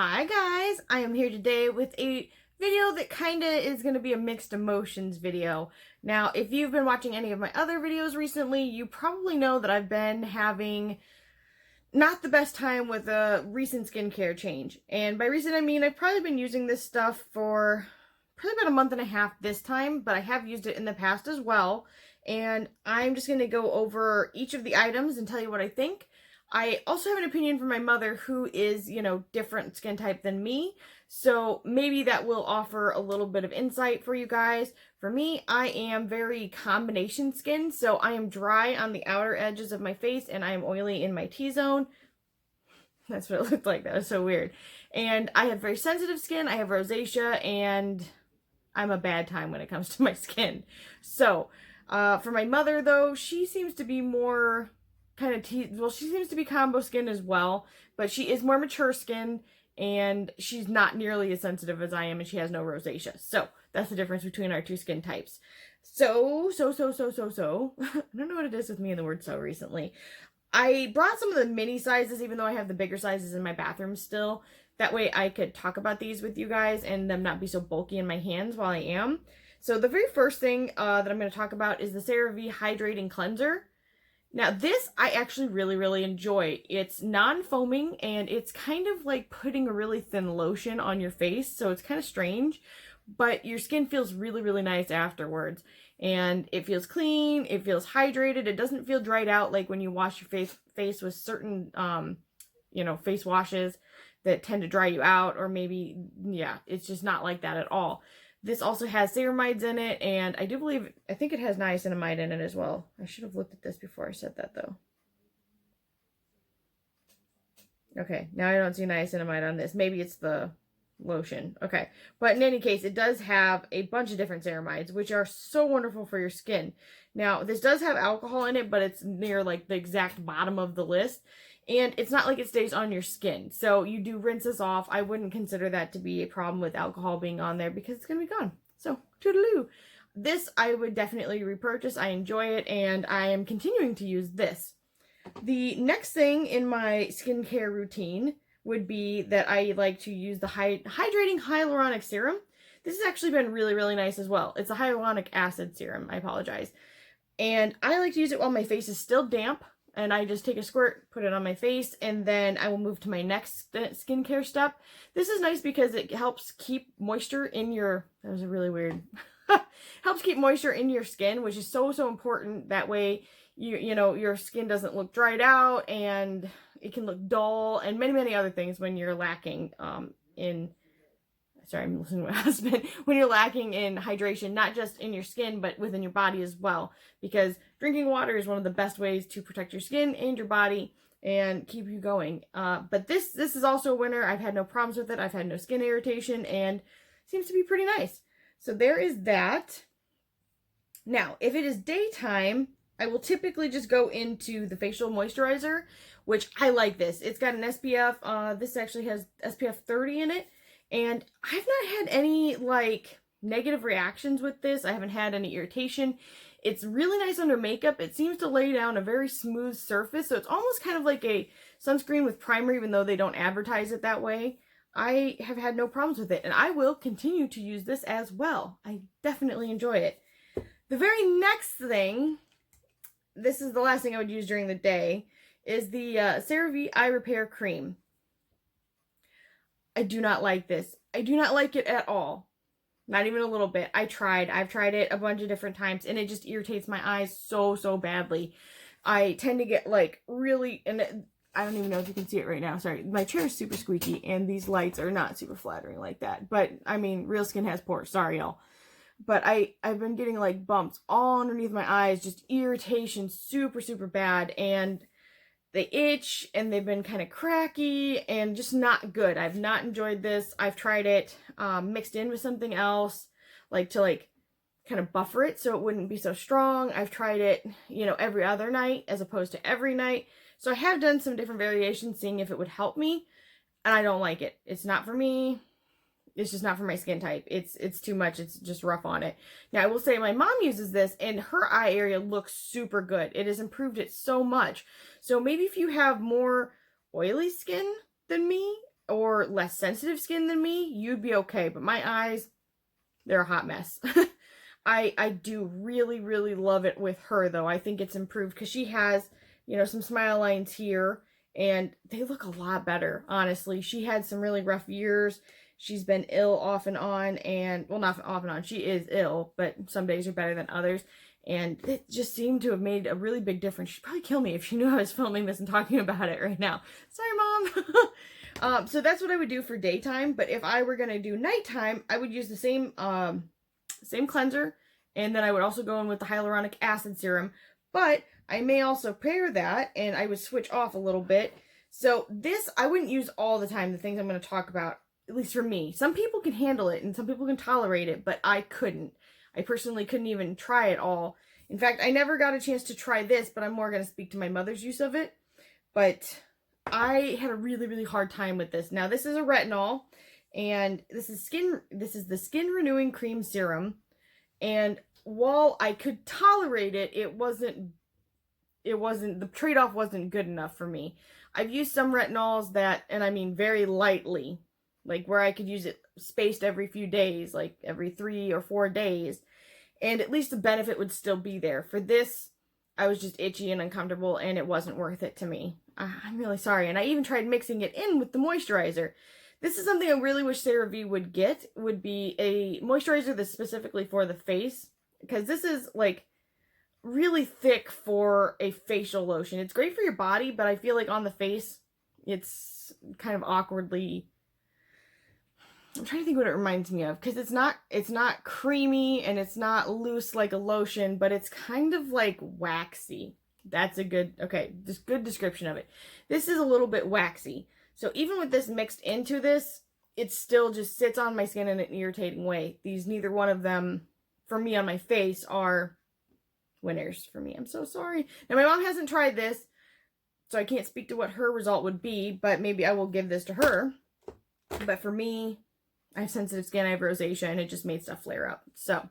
Hi guys, I am here today with a video that kind of is going to be a mixed emotions video. Now, if you've been watching any of my other videos recently, you probably know that I've been having not the best time with a recent skincare change. And by recent, I mean I've probably been using this stuff for probably about a month and a half this time, but I have used it in the past as well. And I'm just going to go over each of the items and tell you what I think. I also have an opinion from my mother who is, different skin type than me. So maybe that will offer a little bit of insight for you guys. For me, I am very combination skin. So I am dry on the outer edges of my face and I am oily in my T-zone. That's what it looked like. That was so weird. And I have very sensitive skin. I have rosacea and I'm a bad time when it comes to my skin. So for my mother though, she seems to be more she seems to be combo skin as well, but she is more mature skin and she's not nearly as sensitive as I am and she has no rosacea. So that's the difference between our two skin types. So, I don't know what it is with me and the word so recently. I brought some of the mini sizes, even though I have the bigger sizes in my bathroom still. That way I could talk about these with you guys and them not be so bulky in my hands while I am. So the very first thing that I'm going to talk about is the Cerave Hydrating Cleanser. Now this I actually really enjoy. It's non-foaming and it's kind of like putting a really thin lotion on your face, so it's kind of strange, but your skin feels really nice afterwards. And it feels clean, it feels hydrated, it doesn't feel dried out like when you wash your face with certain face washes that tend to dry you out, or maybe, yeah, it's just not like that at all. This also has ceramides in it, and I think it has niacinamide in it as well. I should have looked at this before I said that, though. Okay, now I don't see niacinamide on this. Maybe it's the lotion. Okay, but in any case, it does have a bunch of different ceramides, which are so wonderful for your skin. Now, this does have alcohol in it, but it's near like the exact bottom of the list. And it's not like it stays on your skin. So you do rinse this off. I wouldn't consider that to be a problem with alcohol being on there because it's going to be gone. So, toodaloo. This I would definitely repurchase. I enjoy it and I am continuing to use this. The next thing in my skincare routine would be that I like to use the Hydrating Hyaluronic Serum. This has actually been really nice as well. It's a hyaluronic acid serum. I apologize. And I like to use it while my face is still damp. And I just take a squirt, put it on my face, and then I will move to my next skincare step. This is nice because it helps keep moisture in your, that was a really weird, helps keep moisture in your skin, which is so important. That way, your skin doesn't look dried out and it can look dull and many other things when you're lacking sorry, I'm listening to my husband, when you're lacking in hydration, not just in your skin, but within your body as well. Because drinking water is one of the best ways to protect your skin and your body and keep you going. But this is also a winner. I've had no problems with it. I've had no skin irritation and seems to be pretty nice. So there is that. Now, if it is daytime, I will typically just go into the facial moisturizer, which I like this. It's got an SPF. This actually has SPF 30 in it. And I've not had any, negative reactions with this. I haven't had any irritation. It's really nice under makeup. It seems to lay down a very smooth surface, so it's almost kind of like a sunscreen with primer, even though they don't advertise it that way. I have had no problems with it, and I will continue to use this as well. I definitely enjoy it. The very next thing, this is the last thing I would use during the day, is the CeraVe Eye Repair Cream. I do not like this. I do not like it at all. Not even a little bit. I've tried it a bunch of different times and it just irritates my eyes so badly. I tend to get really, and I don't even know if you can see it right now. Sorry. My chair is super squeaky and these lights are not super flattering like that. But I mean, real skin has pores. Sorry, y'all. But I've been getting bumps all underneath my eyes, just irritation, super bad. And they itch and they've been kind of cracky and just not good. I've not enjoyed this. I've tried it mixed in with something else, to kind of buffer it so it wouldn't be so strong. I've tried it, every other night as opposed to every night. So I have done some different variations, seeing if it would help me, and I don't like it. It's not for me. It's just not for my skin type. It's too much. It's just rough on it. Now, I will say my mom uses this and her eye area looks super good. It has improved it so much. So maybe if you have more oily skin than me, or less sensitive skin than me, you'd be okay. But my eyes, they're a hot mess. I do really, really love it with her, though. I think it's improved because she has, you know, some smile lines here, and they look a lot better, honestly. She had some really rough years. She's been ill off and on, and, well, not off and on. She is ill, but some days are better than others. And it just seemed to have made a really big difference. She'd probably kill me if she knew I was filming this and talking about it right now. Sorry, Mom. So that's what I would do for daytime. But if I were going to do nighttime, I would use the same cleanser. And then I would also go in with the hyaluronic acid serum. But I may also pair that, and I would switch off a little bit. So this, I wouldn't use all the time, the things I'm going to talk about, at least for me. Some people can handle it, and some people can tolerate it, but I couldn't. I personally couldn't even try it all. In fact, I never got a chance to try this, but I'm more going to speak to my mother's use of it. But I had a really, really hard time with this. Now, this is a retinol, and this is the Skin Renewing Cream Serum. And while I could tolerate it, the trade-off wasn't good enough for me. I've used some retinols that, and I mean very lightly, like where I could use it spaced every few days, like every 3 or 4 days, and at least the benefit would still be there. For this, I was just itchy and uncomfortable, and it wasn't worth it to me. I'm really sorry. And I even tried mixing it in with the moisturizer. This is something I really wish Cerave would get, would be a moisturizer that's specifically for the face, because this is like really thick for a facial lotion. It's great for your body, but I feel like on the face, it's kind of awkwardly, I'm trying to think what it reminds me of, because it's not creamy and it's not loose like a lotion, but it's kind of like waxy. That's a good, okay, just good description of it. This is a little bit waxy. So even with this mixed into this, it still just sits on my skin in an irritating way. Neither one of them, for me on my face, are winners for me. I'm so sorry. Now, my mom hasn't tried this, so I can't speak to what her result would be, but maybe I will give this to her. But for me, I have sensitive skin, I have rosacea, and it just made stuff flare up. So,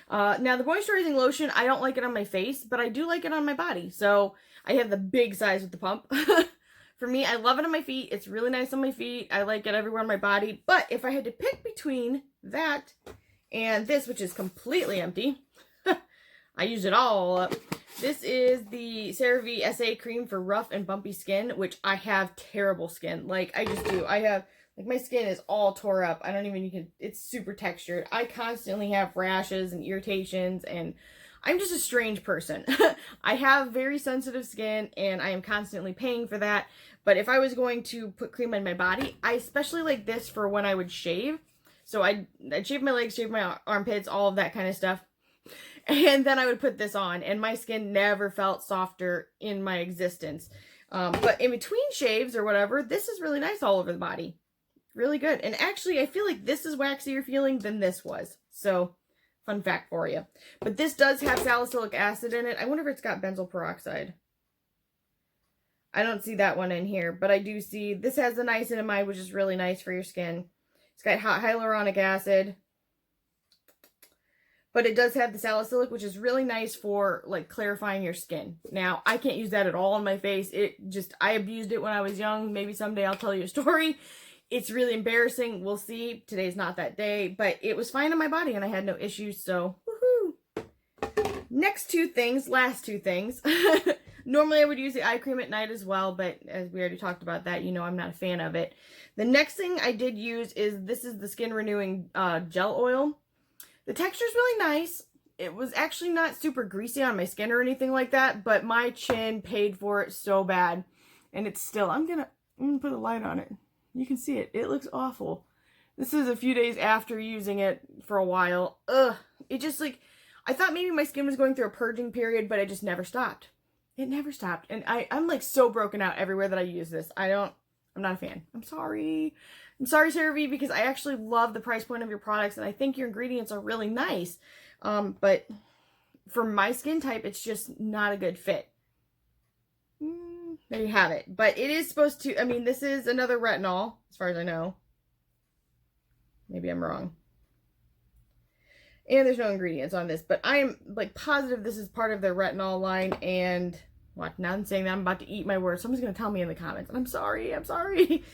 now the moisturizing lotion, I don't like it on my face, but I do like it on my body. So, I have the big size with the pump. For me, I love it on my feet. It's really nice on my feet. I like it everywhere on my body. But if I had to pick between that and this, which is completely empty, I use it all up. This is the Cerave SA cream for rough and bumpy skin, which I have terrible skin. Like, I just do. I have, like, my skin is all tore up. I don't even, it's super textured. I constantly have rashes and irritations, and I'm just a strange person. I have very sensitive skin, and I am constantly paying for that. But if I was going to put cream on my body, I especially like this for when I would shave. So I'd shave my legs, shave my armpits, all of that kind of stuff. And then I would put this on, and my skin never felt softer in my existence. But in between shaves or whatever, this is really nice all over the body. Really good. And actually, I feel like this is waxier feeling than this was. So, fun fact for you. But this does have salicylic acid in it. I wonder if it's got benzoyl peroxide. I don't see that one in here, but I do see this has the niacinamide, which is really nice for your skin. It's got hyaluronic acid. But it does have the salicylic, which is really nice for, like, clarifying your skin. Now, I can't use that at all on my face. I abused it when I was young. Maybe someday I'll tell you a story. It's really embarrassing. We'll see. Today's not that day. But it was fine on my body, and I had no issues, so woohoo! Last two things. Normally, I would use the eye cream at night as well, but as we already talked about that, you know I'm not a fan of it. The next thing I did use is the Skin Renewing Gel Oil. The texture's really nice. It was actually not super greasy on my skin or anything like that, but my chin paid for it so bad. And it's still, I'm gonna put a light on it. You can see it. It looks awful. This is a few days after using it for a while. Ugh. It just, like, I thought maybe my skin was going through a purging period, but it just never stopped. It never stopped. And I'm like so broken out everywhere that I use this. I'm not a fan. I'm sorry. I'm sorry, Cerave, because I actually love the price point of your products, and I think your ingredients are really nice. But for my skin type, it's just not a good fit. There you have it. But it is supposed to, I mean, this is another retinol, as far as I know. Maybe I'm wrong. And there's no ingredients on this, but I am, like, positive this is part of their retinol line, and, what, now I'm saying that I'm about to eat my words. Someone's going to tell me in the comments, and I'm sorry.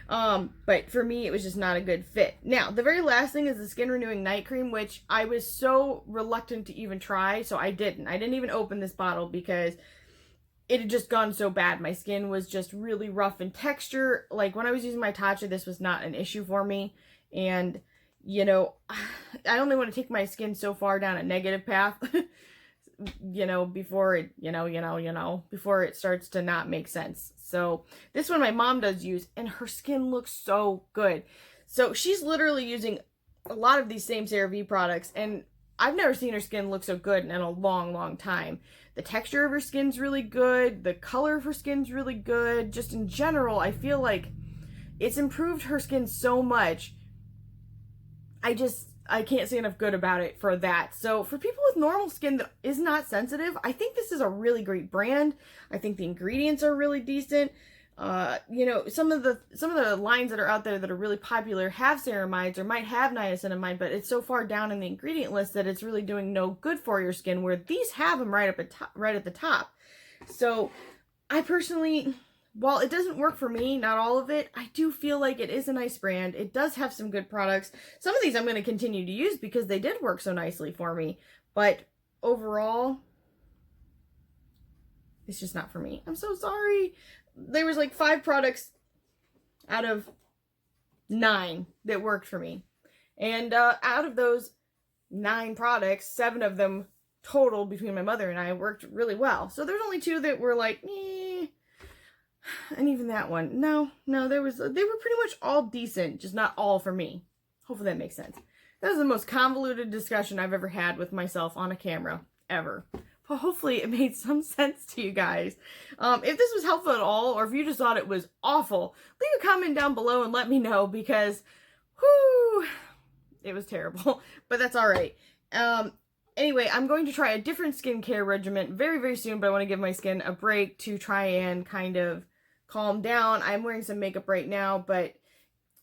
But for me, it was just not a good fit. Now, the very last thing is the Skin Renewing Night Cream, which I was so reluctant to even try, so I didn't. I didn't even open this bottle because it had just gone so bad. My skin was just really rough in texture. Like, when I was using my Tatcha, this was not an issue for me. And, you know, I only want to take my skin so far down a negative path, you know, before it, before it starts to not make sense. So this one my mom does use, and her skin looks so good. So she's literally using a lot of these same Cerave products, and I've never seen her skin look so good in a long, long time. The texture of her skin's really good. The color of her skin's really good. Just in general, I feel like it's improved her skin so much. I can't say enough good about it for that. So for people with normal skin that is not sensitive, I think this is a really great brand. I think the ingredients are really decent. You know, some of the lines that are out there that are really popular have ceramides or might have niacinamide, but it's so far down in the ingredient list that it's really doing no good for your skin, where these have them right at the top. So I personally, while it doesn't work for me, not all of it, I do feel like it is a nice brand. It does have some good products. Some of these I'm going to continue to use because they did work so nicely for me. But overall, it's just not for me. I'm so sorry. There was like 5 products out of 9 that worked for me. And out of those 9 products, 7 of them total between my mother and I worked really well. So there's only 2 that were like, eh. And even that one, no, they were pretty much all decent, just not all for me. Hopefully that makes sense. That was the most convoluted discussion I've ever had with myself on a camera, ever. But hopefully it made some sense to you guys. If this was helpful at all, or if you just thought it was awful, leave a comment down below and let me know, because, whoo, it was terrible. But that's alright. Anyway, I'm going to try a different skincare regimen very, very soon, but I want to give my skin a break to try and kind of calm down. I'm wearing some makeup right now, but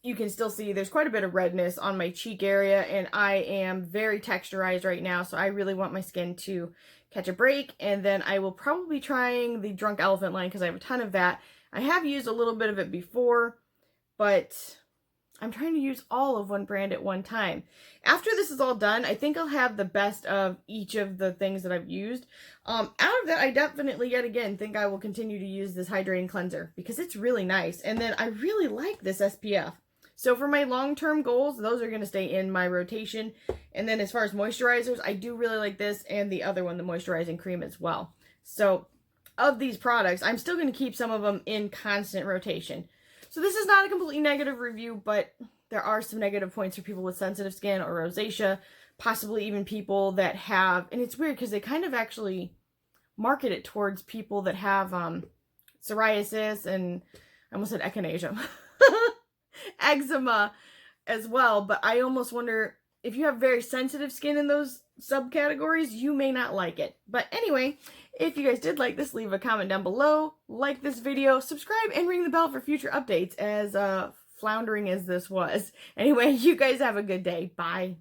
you can still see there's quite a bit of redness on my cheek area, and I am very texturized right now, so I really want my skin to catch a break. And then I will probably be trying the Drunk Elephant line because I have a ton of that. I have used a little bit of it before, but I'm trying to use all of one brand at one time. After this is all done, I think I'll have the best of each of the things that I've used. Out of that, I definitely, yet again, think I will continue to use this hydrating cleanser because it's really nice. And then I really like this SPF. So for my long-term goals, those are going to stay in my rotation. And then as far as moisturizers, I do really like this and the other one, the moisturizing cream as well. So of these products, I'm still going to keep some of them in constant rotation. So this is not a completely negative review, but there are some negative points for people with sensitive skin or rosacea, possibly even people that have, and it's weird because they kind of actually market it towards people that have psoriasis and, I almost said echinacea, eczema as well. But I almost wonder, if you have very sensitive skin in those subcategories, you may not like it. But anyway, if you guys did like this, leave a comment down below, like this video, subscribe, and ring the bell for future updates, as floundering as this was. Anyway, you guys have a good day. Bye.